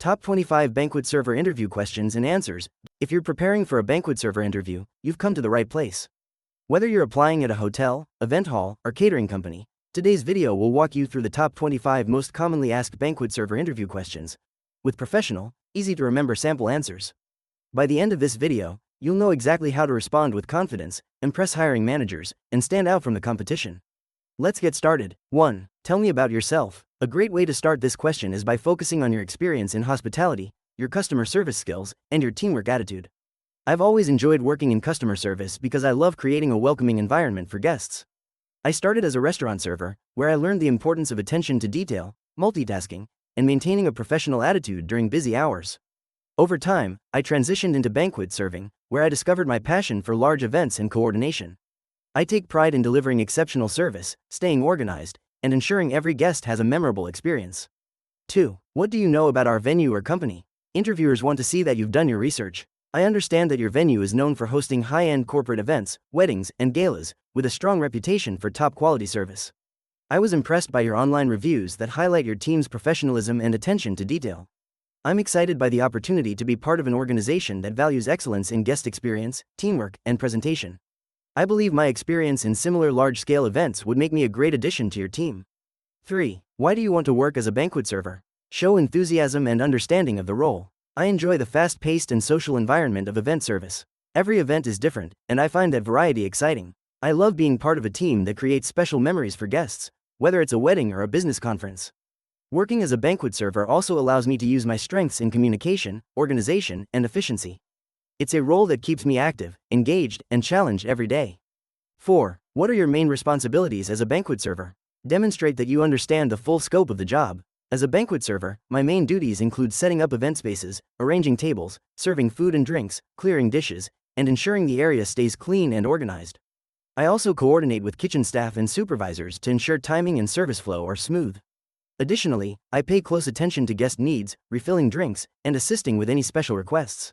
Top 25 Banquet Server Interview Questions and Answers. If you're preparing for a banquet server interview, you've come to the right place. Whether you're applying at a hotel, event hall, or catering company, today's video will walk you through the top 25 most commonly asked banquet server interview questions, with professional, easy-to-remember sample answers. By the end of this video, you'll know exactly how to respond with confidence, impress hiring managers, and stand out from the competition. Let's get started. 1. Tell me about yourself. A great way to start this question is by focusing on your experience in hospitality, your customer service skills, and your teamwork attitude. I've always enjoyed working in customer service because I love creating a welcoming environment for guests. I started as a restaurant server, where I learned the importance of attention to detail, multitasking, and maintaining a professional attitude during busy hours. Over time, I transitioned into banquet serving, where I discovered my passion for large events and coordination. I take pride in delivering exceptional service, staying organized, and ensuring every guest has a memorable experience. 2. What do you know about our venue or company? Interviewers want to see that you've done your research. I understand that your venue is known for hosting high-end corporate events, weddings, and galas, with a strong reputation for top-quality service. I was impressed by your online reviews that highlight your team's professionalism and attention to detail. I'm excited by the opportunity to be part of an organization that values excellence in guest experience, teamwork, and presentation. I believe my experience in similar large-scale events would make me a great addition to your team. 3. Why do you want to work as a banquet server? Show enthusiasm and understanding of the role. I enjoy the fast-paced and social environment of event service. Every event is different, and I find that variety exciting. I love being part of a team that creates special memories for guests, whether it's a wedding or a business conference. Working as a banquet server also allows me to use my strengths in communication, organization, and efficiency. It's a role that keeps me active, engaged, and challenged every day. 4. What are your main responsibilities as a banquet server? Demonstrate that you understand the full scope of the job. As a banquet server, my main duties include setting up event spaces, arranging tables, serving food and drinks, clearing dishes, and ensuring the area stays clean and organized. I also coordinate with kitchen staff and supervisors to ensure timing and service flow are smooth. Additionally, I pay close attention to guest needs, refilling drinks, and assisting with any special requests.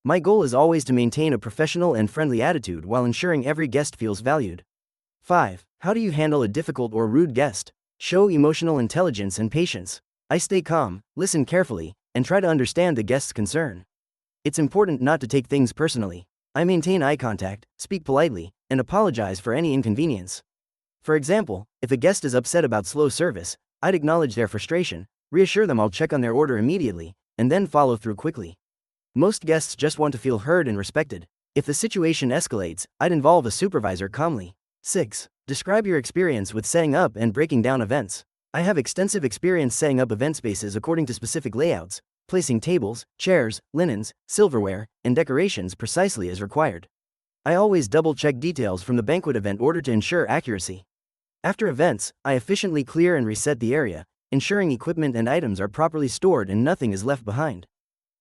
My goal is always to maintain a professional and friendly attitude while ensuring every guest feels valued. 5. How do you handle a difficult or rude guest? Show emotional intelligence and patience. I stay calm, listen carefully, and try to understand the guest's concern. It's important not to take things personally. I maintain eye contact, speak politely, and apologize for any inconvenience. For example, if a guest is upset about slow service, I'd acknowledge their frustration, reassure them I'll check on their order immediately, and then follow through quickly. Most guests just want to feel heard and respected. If the situation escalates, I'd involve a supervisor calmly. 6. Describe your experience with setting up and breaking down events. I have extensive experience setting up event spaces according to specific layouts, placing tables, chairs, linens, silverware, and decorations precisely as required. I always double-check details from the banquet event order to ensure accuracy. After events, I efficiently clear and reset the area, ensuring equipment and items are properly stored and nothing is left behind.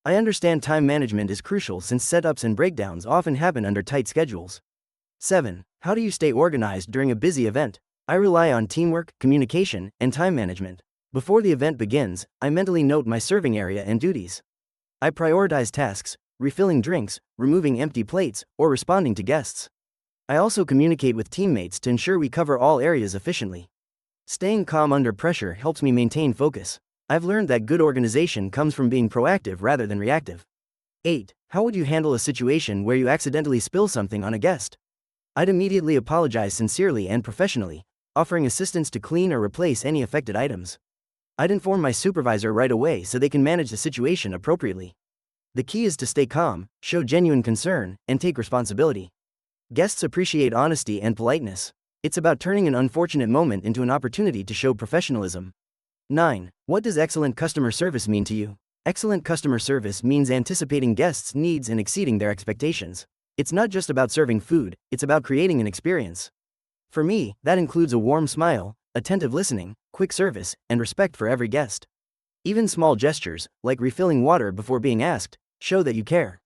I understand time management is crucial since setups and breakdowns often happen under tight schedules. 7. How do you stay organized during a busy event? I rely on teamwork, communication, and time management. Before the event begins, I mentally note my serving area and duties. I prioritize tasks, refilling drinks, removing empty plates, or responding to guests. I also communicate with teammates to ensure we cover all areas efficiently. Staying calm under pressure helps me maintain focus. I've learned that good organization comes from being proactive rather than reactive. 8. How would you handle a situation where you accidentally spill something on a guest? I'd immediately apologize sincerely and professionally, offering assistance to clean or replace any affected items. I'd inform my supervisor right away so they can manage the situation appropriately. The key is to stay calm, show genuine concern, and take responsibility. Guests appreciate honesty and politeness. It's about turning an unfortunate moment into an opportunity to show professionalism. 9. What does excellent customer service mean to you? Excellent customer service means anticipating guests' needs and exceeding their expectations. It's not just about serving food, it's about creating an experience. For me, that includes a warm smile, attentive listening, quick service, and respect for every guest. Even small gestures, like refilling water before being asked, show that you care.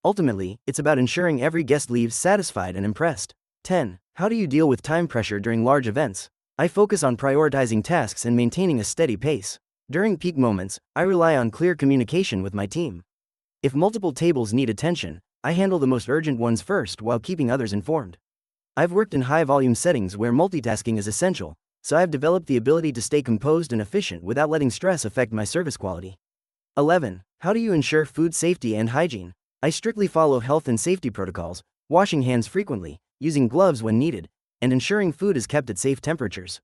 Ultimately, it's about ensuring every guest leaves satisfied and impressed. 10. How do you deal with time pressure during large events? I focus on prioritizing tasks and maintaining a steady pace. During peak moments, I rely on clear communication with my team. If multiple tables need attention, I handle the most urgent ones first while keeping others informed. I've worked in high-volume settings where multitasking is essential, so I've developed the ability to stay composed and efficient without letting stress affect my service quality. 11. How do you ensure food safety and hygiene? I strictly follow health and safety protocols, washing hands frequently, using gloves when needed, and ensuring food is kept at safe temperatures.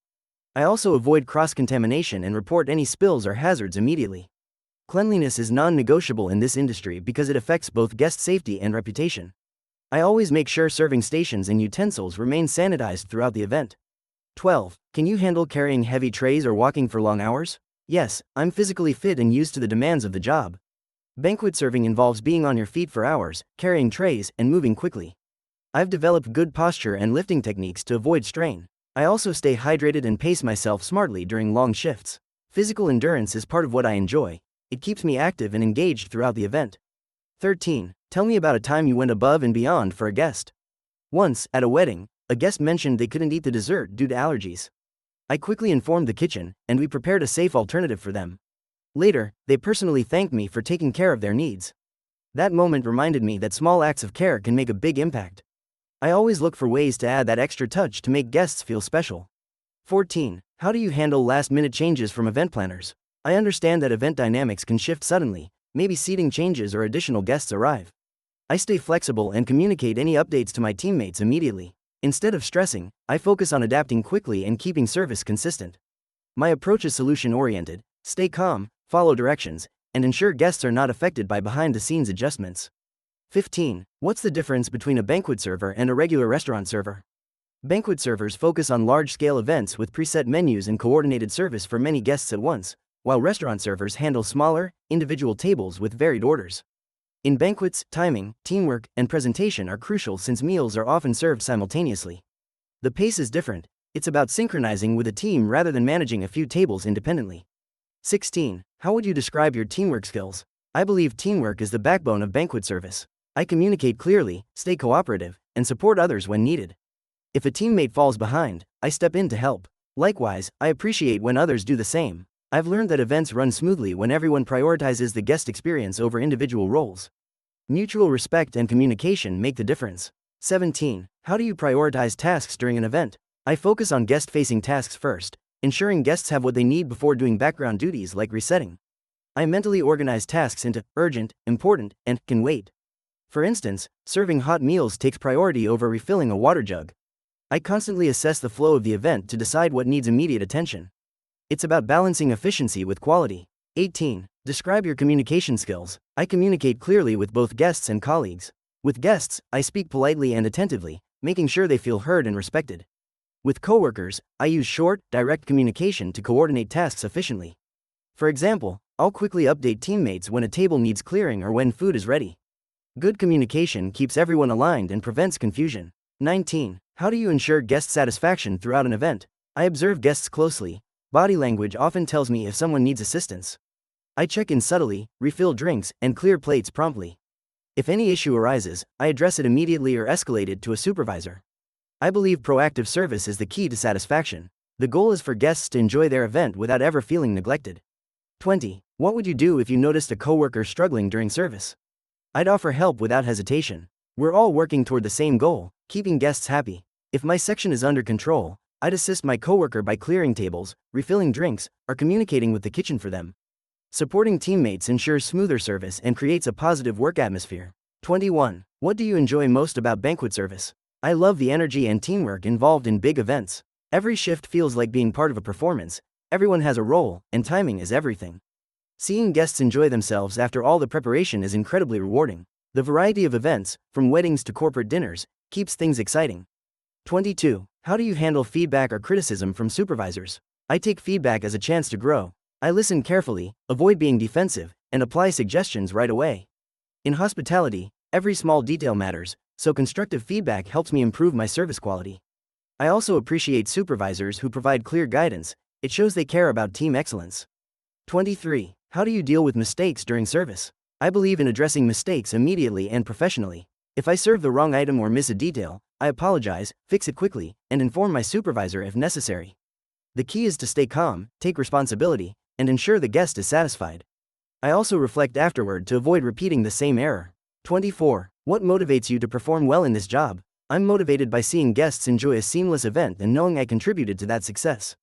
I also avoid cross-contamination and report any spills or hazards immediately. Cleanliness is non-negotiable in this industry because it affects both guest safety and reputation. I always make sure serving stations and utensils remain sanitized throughout the event. 12. Can you handle carrying heavy trays or walking for long hours? Yes, I'm physically fit and used to the demands of the job. Banquet serving involves being on your feet for hours, carrying trays, and moving quickly. I've developed good posture and lifting techniques to avoid strain. I also stay hydrated and pace myself smartly during long shifts. Physical endurance is part of what I enjoy. It keeps me active and engaged throughout the event. 13. Tell me about a time you went above and beyond for a guest. Once, at a wedding, a guest mentioned they couldn't eat the dessert due to allergies. I quickly informed the kitchen, and we prepared a safe alternative for them. Later, they personally thanked me for taking care of their needs. That moment reminded me that small acts of care can make a big impact. I always look for ways to add that extra touch to make guests feel special. 14. How do you handle last-minute changes from event planners? I understand that event dynamics can shift suddenly, maybe seating changes or additional guests arrive. I stay flexible and communicate any updates to my teammates immediately. Instead of stressing, I focus on adapting quickly and keeping service consistent. My approach is solution-oriented: stay calm, follow directions, and ensure guests are not affected by behind-the-scenes adjustments. 15. What's the difference between a banquet server and a regular restaurant server? Banquet servers focus on large-scale events with preset menus and coordinated service for many guests at once, while restaurant servers handle smaller, individual tables with varied orders. In banquets, timing, teamwork, and presentation are crucial since meals are often served simultaneously. The pace is different. It's about synchronizing with a team rather than managing a few tables independently. 16. How would you describe your teamwork skills? I believe teamwork is the backbone of banquet service. I communicate clearly, stay cooperative, and support others when needed. If a teammate falls behind, I step in to help. Likewise, I appreciate when others do the same. I've learned that events run smoothly when everyone prioritizes the guest experience over individual roles. Mutual respect and communication make the difference. 17. How do you prioritize tasks during an event? I focus on guest-facing tasks first, ensuring guests have what they need before doing background duties like resetting. I mentally organize tasks into urgent, important, and can wait. For instance, serving hot meals takes priority over refilling a water jug. I constantly assess the flow of the event to decide what needs immediate attention. It's about balancing efficiency with quality. 18. Describe your communication skills. I communicate clearly with both guests and colleagues. With guests, I speak politely and attentively, making sure they feel heard and respected. With coworkers, I use short, direct communication to coordinate tasks efficiently. For example, I'll quickly update teammates when a table needs clearing or when food is ready. Good communication keeps everyone aligned and prevents confusion. 19. How do you ensure guest satisfaction throughout an event? I observe guests closely. Body language often tells me if someone needs assistance. I check in subtly, refill drinks, and clear plates promptly. If any issue arises, I address it immediately or escalate it to a supervisor. I believe proactive service is the key to satisfaction. The goal is for guests to enjoy their event without ever feeling neglected. 20. What would you do if you noticed a coworker struggling during service? I'd offer help without hesitation. We're all working toward the same goal: keeping guests happy. If my section is under control, I'd assist my coworker by clearing tables, refilling drinks, or communicating with the kitchen for them. Supporting teammates ensures smoother service and creates a positive work atmosphere. 21. What do you enjoy most about banquet service? I love the energy and teamwork involved in big events. Every shift feels like being part of a performance. Everyone has a role, and timing is everything. Seeing guests enjoy themselves after all the preparation is incredibly rewarding. The variety of events, from weddings to corporate dinners, keeps things exciting. 22. How do you handle feedback or criticism from supervisors? I take feedback as a chance to grow. I listen carefully, avoid being defensive, and apply suggestions right away. In hospitality, every small detail matters, so constructive feedback helps me improve my service quality. I also appreciate supervisors who provide clear guidance. It shows they care about team excellence. 23. How do you deal with mistakes during service? I believe in addressing mistakes immediately and professionally. If I serve the wrong item or miss a detail, I apologize, fix it quickly, and inform my supervisor if necessary. The key is to stay calm, take responsibility, and ensure the guest is satisfied. I also reflect afterward to avoid repeating the same error. 24. What motivates you to perform well in this job? I'm motivated by seeing guests enjoy a seamless event and knowing I contributed to that success.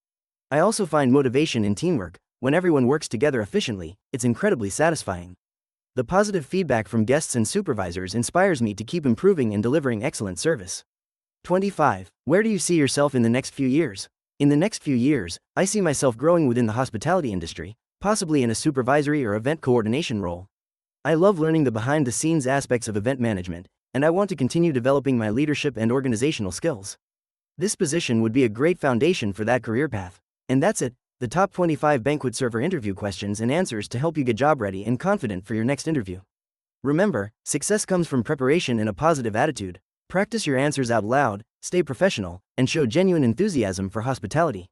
I also find motivation in teamwork. When everyone works together efficiently, it's incredibly satisfying. The positive feedback from guests and supervisors inspires me to keep improving and delivering excellent service. 25. Where do you see yourself in the next few years? In the next few years, I see myself growing within the hospitality industry, possibly in a supervisory or event coordination role. I love learning the behind-the-scenes aspects of event management, and I want to continue developing my leadership and organizational skills. This position would be a great foundation for that career path. And that's it, the top 25 banquet server interview questions and answers to help you get job ready and confident for your next interview. Remember, success comes from preparation and a positive attitude. Practice your answers out loud, stay professional, and show genuine enthusiasm for hospitality.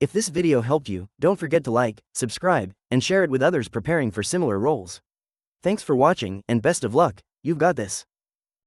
If this video helped you, don't forget to like, subscribe, and share it with others preparing for similar roles. Thanks for watching, and best of luck, you've got this.